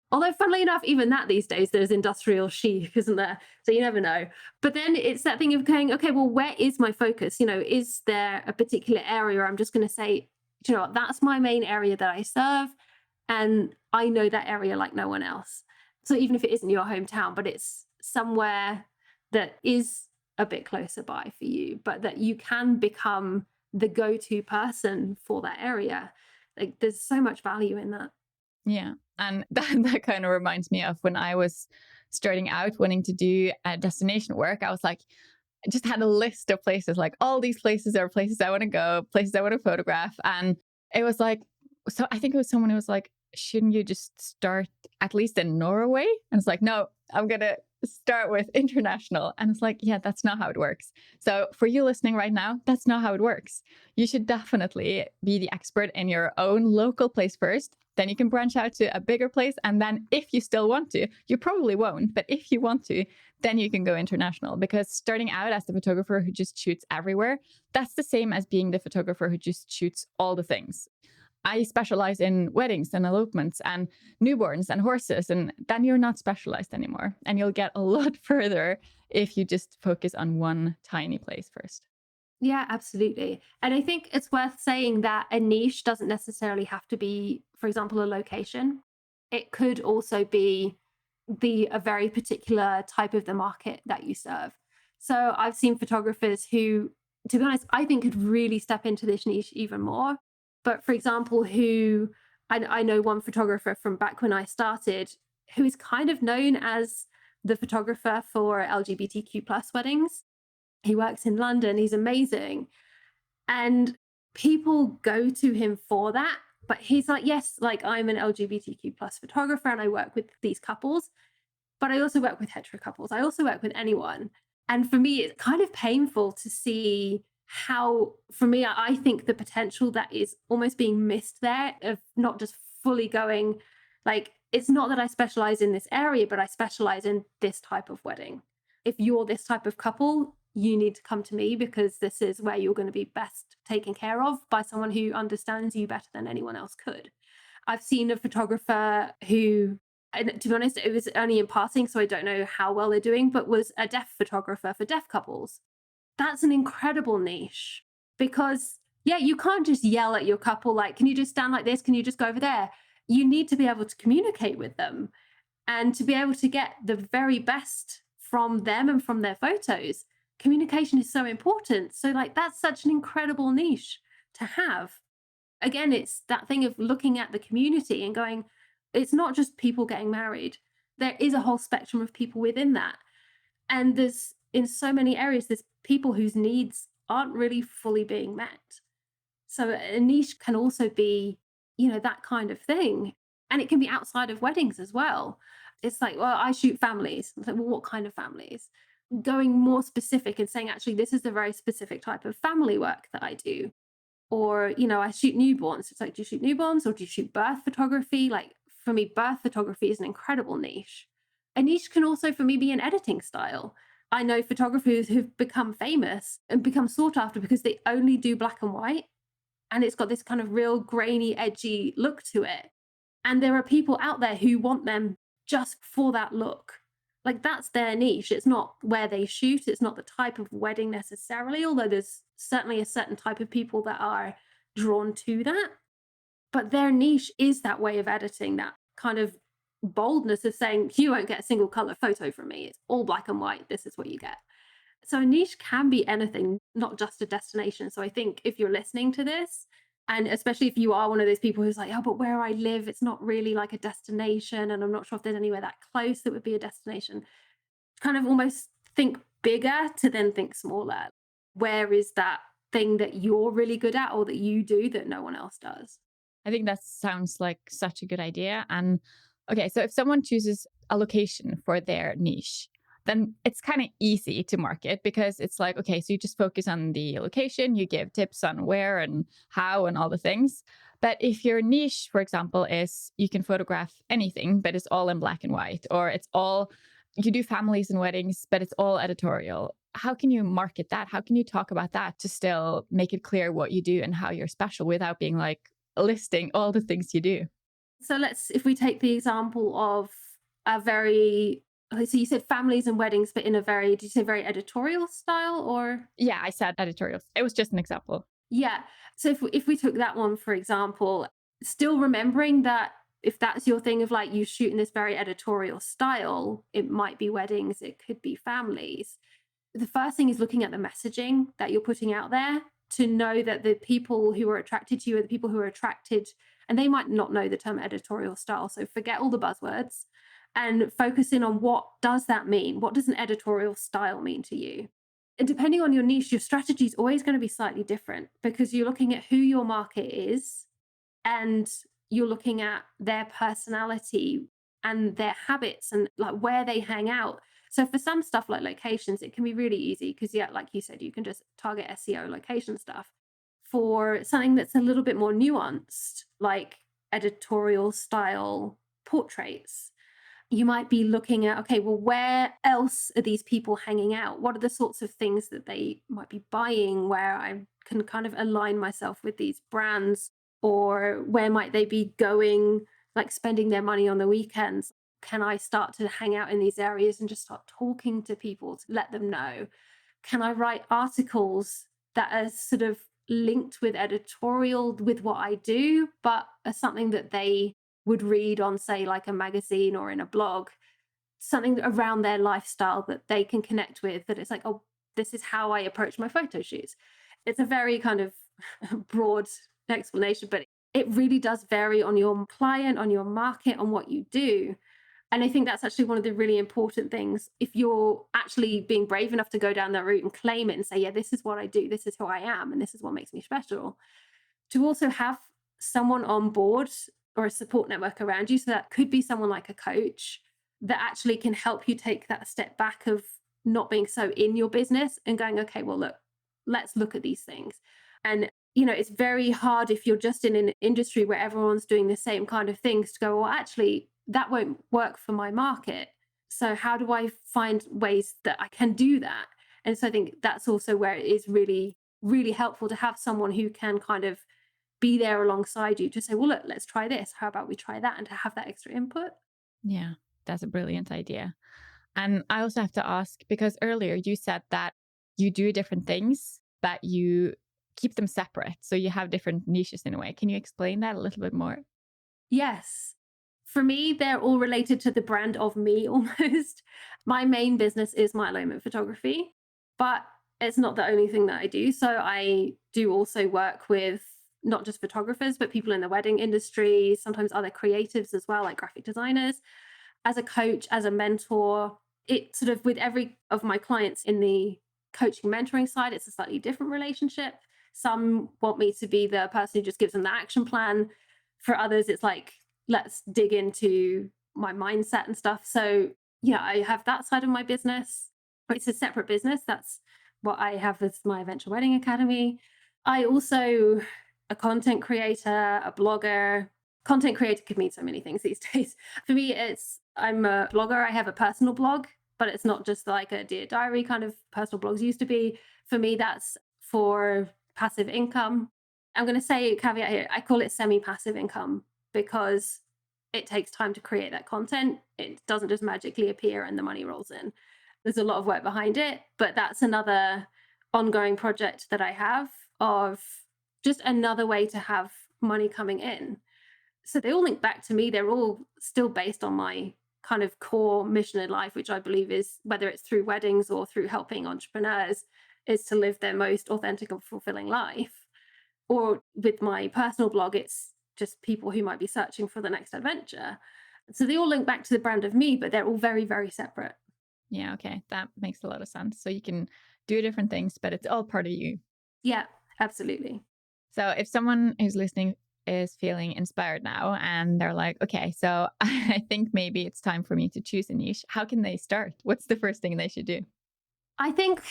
Although, funnily enough, even that these days, there's industrial chic, isn't there? So you never know. But then it's that thing of going, okay, well, where is my focus? Is there a particular area I'm just going to say, what, that's my main area that I serve. And I know that area like no one else. So even if it isn't your hometown, but it's somewhere that is a bit closer by for you, but that you can become the go-to person for that area. Like, there's so much value in that. Yeah. And that kind of reminds me of when I was starting out wanting to do destination work. I was like, I just had a list of places, like all these places are places I want to go, places I want to photograph. And it was like, so I think it was someone who was like, shouldn't you just start at least in Norway? And it's like, no, I'm going to start with international. And it's like, yeah, that's not how it works. So for you listening right now, that's not how it works. You should definitely be the expert in your own local place first. Then you can branch out to a bigger place. And then if you still want to, you probably won't, but if you want to, then you can go international. Because starting out as the photographer who just shoots everywhere, that's the same as being the photographer who just shoots all the things. I specialize in weddings and elopements and newborns and horses, and then you're not specialized anymore. And you'll get a lot further if you just focus on one tiny place first. Yeah, absolutely. And I think it's worth saying that a niche doesn't necessarily have to be, for example, a location. It could also be a very particular type of the market that you serve. So I've seen photographers who, to be honest, I think could really step into this niche even more. But for example, I know one photographer from back when I started who is kind of known as the photographer for LGBTQ plus weddings. He works in London. He's amazing. And people go to him for that. But he's like, yes, like I'm an LGBTQ plus photographer and I work with these couples, but I also work with hetero couples. I also work with anyone. And for me, it's kind of painful to see how, for me, I think the potential that is almost being missed there of not just fully going, like, it's not that I specialize in this area, but I specialize in this type of wedding. If you're this type of couple, you need to come to me because this is where you're going to be best taken care of by someone who understands you better than anyone else could. I've seen a photographer who, and to be honest, it was only in passing, so I don't know how well they're doing, but was a deaf photographer for deaf couples. That's an incredible niche because, yeah, you can't just yell at your couple, like, can you just stand like this? Can you just go over there? You need to be able to communicate with them and to be able to get the very best from them and from their photos. Communication is so important. So, like, that's such an incredible niche to have. Again, it's that thing of looking at the community and going, it's not just people getting married. There is a whole spectrum of people within that. And there's in so many areas, there's people whose needs aren't really fully being met. So a niche can also be, that kind of thing. And it can be outside of weddings as well. It's like, well, I shoot families. It's like, well, what kind of families? Going more specific and saying, actually, this is the very specific type of family work that I do. Or, I shoot newborns. It's like, do you shoot newborns or do you shoot birth photography? Like, for me, birth photography is an incredible niche. A niche can also, for me, be an editing style. I know photographers who've become famous and become sought after because they only do black and white. And it's got this kind of real grainy, edgy look to it. And there are people out there who want them just for that look. Like, that's their niche. It's not where they shoot, it's not the type of wedding necessarily, although there's certainly a certain type of people that are drawn to that. But their niche is that way of editing, that kind of boldness of saying, you won't get a single color photo from me. It's all black and white. This is what you get. So a niche can be anything, not just a destination. So I think if you're listening to this, and especially if you are one of those people who's like, oh, but where I live, it's not really like a destination. And I'm not sure if there's anywhere that close that would be a destination. Kind of almost think bigger to then think smaller. Where is that thing that you're really good at or that you do that no one else does? I think that sounds like such a good idea. And okay, so if someone chooses a location for their niche, then it's kind of easy to market because it's like, okay, so you just focus on the location, you give tips on where and how and all the things. But if your niche, for example, is you can photograph anything, but it's all in black and white, or it's all, you do families and weddings, but it's all editorial. How can you market that? How can you talk about that to still make it clear what you do and how you're special without being like listing all the things you do? So if we take the example of a very, so you said families and weddings, but in a very, did you say very editorial style or? Yeah, I said editorials. It was just an example. Yeah. So if we took that one, for example, still remembering that if that's your thing of like you shoot in this very editorial style, it might be weddings, it could be families. The first thing is looking at the messaging that you're putting out there to know that the people who are attracted to you are the people who are attracted, and they might not know the term editorial style. So forget all the buzzwords and focus in on what does that mean? What does an editorial style mean to you? And depending on your niche, your strategy is always going to be slightly different because you're looking at who your market is and you're looking at their personality and their habits and like where they hang out. So for some stuff like locations, it can be really easy because, yeah, like you said, you can just target SEO location stuff. For something that's a little bit more nuanced, like editorial style portraits, you might be looking at, okay, well, where else are these people hanging out? What are the sorts of things that they might be buying where I can kind of align myself with these brands? Or where might they be going, like spending their money on the weekends? Can I start to hang out in these areas and just start talking to people to let them know? Can I write articles that are sort of linked with editorial with what I do, but are something that they would read on, say, like a magazine or in a blog, something around their lifestyle that they can connect with, that it's like, oh, this is how I approach my photo shoots. It's a very kind of broad explanation, but it really does vary on your client, on your market, on what you do. And I think that's actually one of the really important things. If you're actually being brave enough to go down that route and claim it and say, yeah, this is what I do, this is who I am, and this is what makes me special, to also have someone on board or a support network around you. So that could be someone like a coach that actually can help you take that step back of not being so in your business and going, okay, well, look, let's look at these things. And, it's very hard if you're just in an industry where everyone's doing the same kind of things to go, well, actually, that won't work for my market. So, how do I find ways that I can do that? And so I think that's also where it is really, really helpful to have someone who can kind of be there alongside you to say, well, look, let's try this. How about we try that? And to have that extra input. Yeah, that's a brilliant idea. And I also have to ask, because earlier you said that you do different things, but you keep them separate. So you have different niches in a way. Can you explain that a little bit more? Yes. For me, they're all related to the brand of me almost. My main business is myeloma photography, but it's not the only thing that I do. So I do also work with not just photographers, but people in the wedding industry, sometimes other creatives as well, like graphic designers, as a coach, as a mentor. It sort of, with every of my clients in the coaching mentoring side, it's a slightly different relationship. Some want me to be the person who just gives them the action plan. For others, it's like, let's dig into my mindset and stuff. So, yeah, I have that side of my business. It's a separate business. That's what I have as my Venture Wedding Academy. I also, a content creator, a blogger. Content creator could mean so many things these days. For me, I'm a blogger. I have a personal blog, but it's not just like a Dear Diary kind of personal blogs used to be. For me, that's for passive income. I'm going to say caveat here. I call it semi-passive income because it takes time to create that content. It doesn't just magically appear and the money rolls in. There's a lot of work behind it, but that's another ongoing project that I have of just another way to have money coming in. So they all link back to me. They're all still based on my kind of core mission in life, which I believe is, whether it's through weddings or through helping entrepreneurs, is to live their most authentic and fulfilling life. Or with my personal blog, it's just people who might be searching for the next adventure. So they all link back to the brand of me, but they're all very, very separate. Yeah, okay. That makes a lot of sense. So you can do different things, but it's all part of you. Yeah, absolutely. So if someone who's listening is feeling inspired now and they're like, okay, so I think maybe it's time for me to choose a niche, how can they start? What's the first thing they should do? I think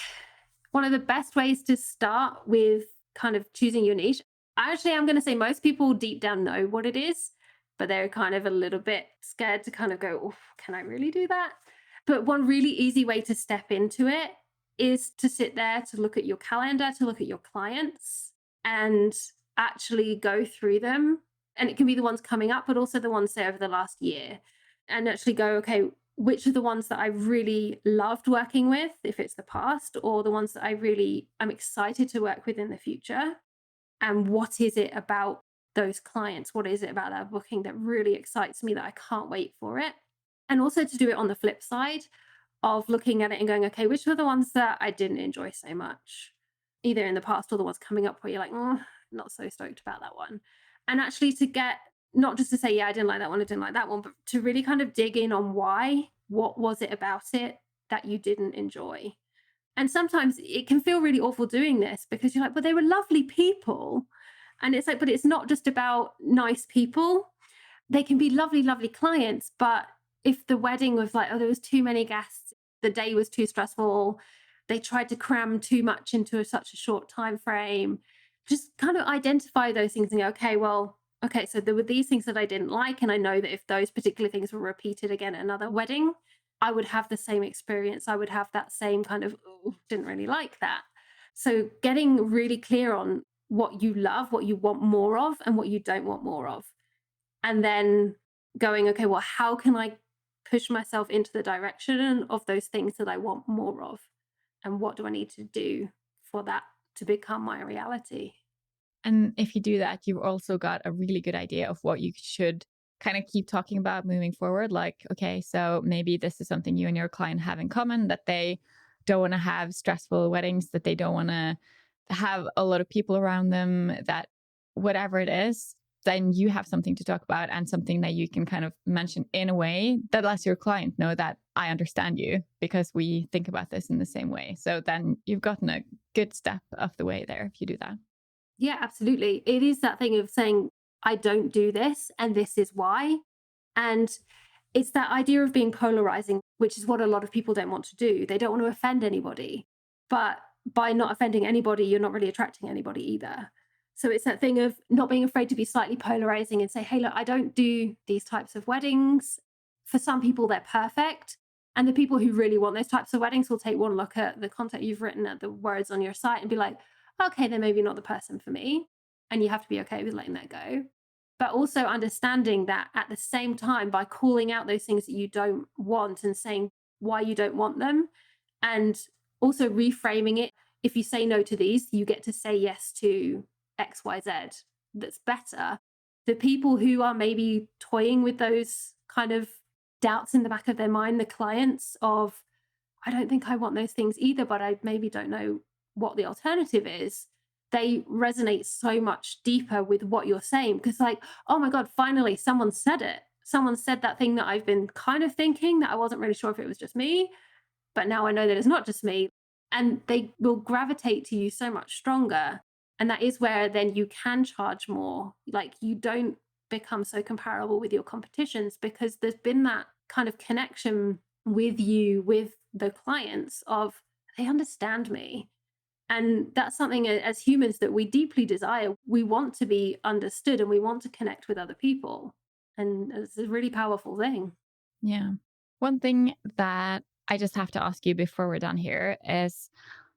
one of the best ways to start with kind of choosing your niche, actually, I'm going to say most people deep down know what it is, but they're kind of a little bit scared to kind of go, oh, can I really do that? But one really easy way to step into it is to sit there, to look at your calendar, to look at your clients and actually go through them. And it can be the ones coming up, but also the ones, say, over the last year, and actually go, okay, which are the ones that I really loved working with, if it's the past, or the ones that I really am excited to work with in the future? And what is it about those clients? What is it about that booking that really excites me that I can't wait for it? And also to do it on the flip side of looking at it and going, okay, which were the ones that I didn't enjoy so much, either in the past or the ones coming up where you're like, oh, not so stoked about that one. And actually to get, not just to say, yeah, I didn't like that one, I didn't like that one, but to really kind of dig in on why, what was it about it that you didn't enjoy? And sometimes it can feel really awful doing this because you're like, but they were lovely people. And it's like, but it's not just about nice people. They can be lovely, lovely clients. But if the wedding was like, oh, there was too many guests, the day was too stressful, they tried to cram too much into such a short time frame, just kind of identify those things and go, okay, well, okay, so there were these things that I didn't like. And I know that if those particular things were repeated again at another wedding, I would have the same experience. I would have that same kind of, oh, didn't really like that. So getting really clear on what you love, what you want more of, and what you don't want more of. And then going, okay, well, how can I push myself into the direction of those things that I want more of? And what do I need to do for that to become my reality. And if you do that, you've also got a really good idea of what you should kind of keep talking about moving forward. Like, okay, so maybe this is something you and your client have in common, that they don't want to have stressful weddings, that they don't want to have a lot of people around them, that whatever it is, then you have something to talk about and something that you can kind of mention in a way that lets your client know that I understand you because we think about this in the same way. So then you've gotten a good step of the way there if you do that. Yeah, absolutely. It is that thing of saying, I don't do this and this is why. And it's that idea of being polarizing, which is what a lot of people don't want to do. They don't want to offend anybody. But by not offending anybody, you're not really attracting anybody either. So it's that thing of not being afraid to be slightly polarizing and say, hey, look, I don't do these types of weddings. For some people, they're perfect. And the people who really want those types of weddings will take one look at the content you've written, at the words on your site, and be like, okay, they're maybe not the person for me. And you have to be okay with letting that go. But also understanding that at the same time, by calling out those things that you don't want and saying why you don't want them, and also reframing it. If you say no to these, you get to say yes to XYZ that's better. The people who are maybe toying with those kind of doubts in the back of their mind, the clients of, I don't think I want those things either, but I maybe don't know what the alternative is. They resonate so much deeper with what you're saying because, like, oh my God, finally someone said it. Someone said that thing that I've been kind of thinking that I wasn't really sure if it was just me, but now I know that it's not just me. And they will gravitate to you so much stronger. And that is where then you can charge more. Like, you don't become so comparable with your competitions because there's been that kind of connection with you, with the clients of, they understand me. And that's something as humans that we deeply desire. We want to be understood and we want to connect with other people. And it's a really powerful thing. Yeah. One thing that I just have to ask you before we're done here is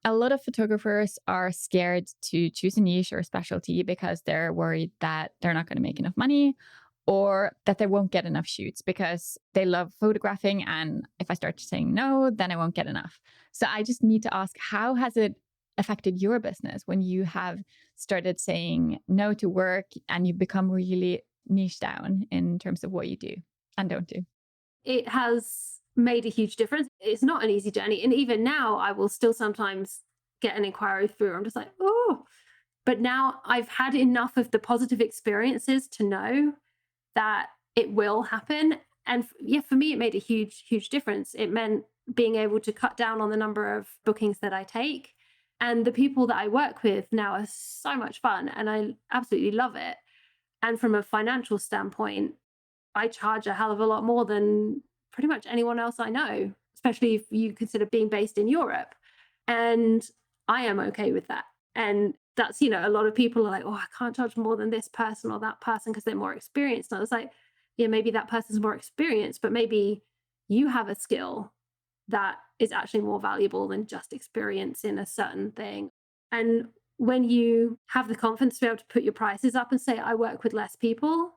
a lot of photographers are scared to choose a niche or a specialty because they're worried that they're not going to make enough money or that they won't get enough shoots because they love photographing. And if I start saying no, then I won't get enough. So I just need to ask, how has it affected your business when you have started saying no to work and you become really niche down in terms of what you do and don't do? It has made a huge difference. It's not an easy journey. And even now, I will still sometimes get an inquiry through. I'm just like, oh, but now I've had enough of the positive experiences to know that it will happen. And yeah, for me, it made a huge, huge difference. It meant being able to cut down on the number of bookings that I take. And the people that I work with now are so much fun and I absolutely love it. And from a financial standpoint, I charge a hell of a lot more than pretty much anyone else I know, especially if you consider being based in Europe. And I am okay with that. And that's, a lot of people are like, oh, I can't charge more than this person or that person because they're more experienced. And I was like, yeah, maybe that person's more experienced, but maybe you have a skill that is actually more valuable than just experience in a certain thing. And when you have the confidence to be able to put your prices up and say, I work with less people,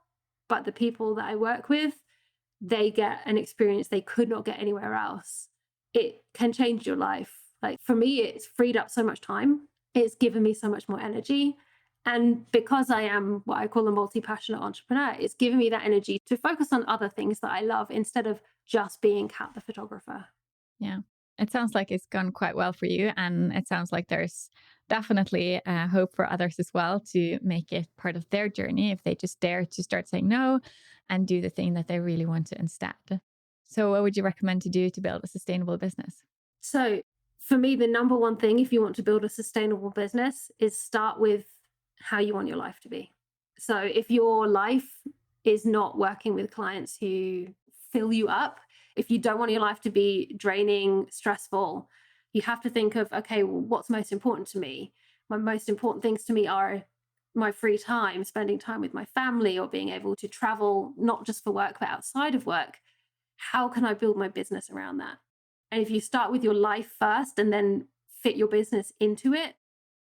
but the people that I work with, they get an experience they could not get anywhere else. It can change your life. Like for me, it's freed up so much time. It's given me so much more energy. And because I am what I call a multi-passionate entrepreneur, it's given me that energy to focus on other things that I love instead of just being Cat the photographer. Yeah. It sounds like it's gone quite well for you. And it sounds like there's definitely hope for others as well to make it part of their journey if they just dare to start saying no and do the thing that they really want to instead. So, what would you recommend to do to build a sustainable business? So for me, the number one thing, if you want to build a sustainable business, is start with how you want your life to be. So if your life is not working with clients who fill you up, if you don't want your life to be draining, stressful, you have to think of, okay, well, what's most important to me? My most important things to me are my free time, spending time with my family, or being able to travel, not just for work, but outside of work. How can I build my business around that? And if you start with your life first and then fit your business into it,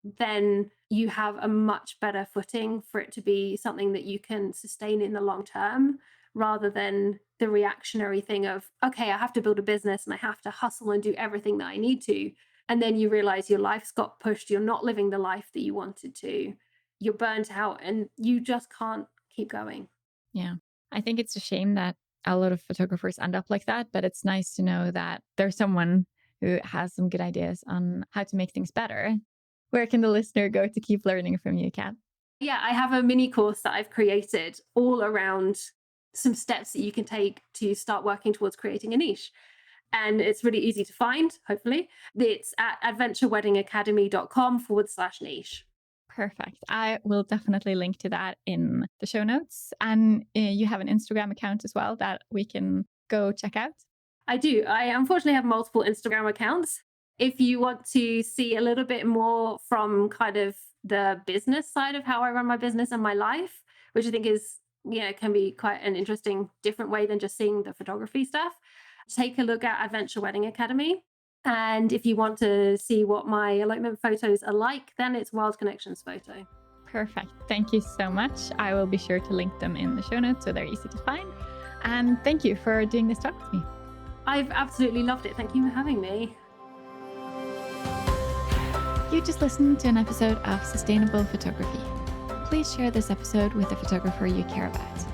then you have a much better footing for it to be something that you can sustain in the long term rather than the reactionary thing of, okay, I have to build a business and I have to hustle and do everything that I need to. And then you realize your life's got pushed. You're not living the life that you wanted to. You're burnt out and you just can't keep going. Yeah. I think it's a shame that a lot of photographers end up like that, but it's nice to know that there's someone who has some good ideas on how to make things better. Where can the listener go to keep learning from you, Kat? Yeah, I have a mini course that I've created all around some steps that you can take to start working towards creating a niche. And it's really easy to find, hopefully. It's at adventureweddingacademy.com/niche. Perfect. I will definitely link to that in the show notes. And you have an Instagram account as well that we can go check out. I do. I unfortunately have multiple Instagram accounts. If you want to see a little bit more from kind of the business side of how I run my business and my life, which I think is, can be quite an interesting, different way than just seeing the photography stuff, take a look at Adventure Wedding Academy. And if you want to see what my elopement photos are like, then it's Wild Connections photo. Perfect. Thank you so much. I will be sure to link them in the show notes so they're easy to find. And thank you for doing this talk with me. I've absolutely loved it. Thank you for having me. You just listened to an episode of Sustainable Photography. Please share this episode with a photographer you care about.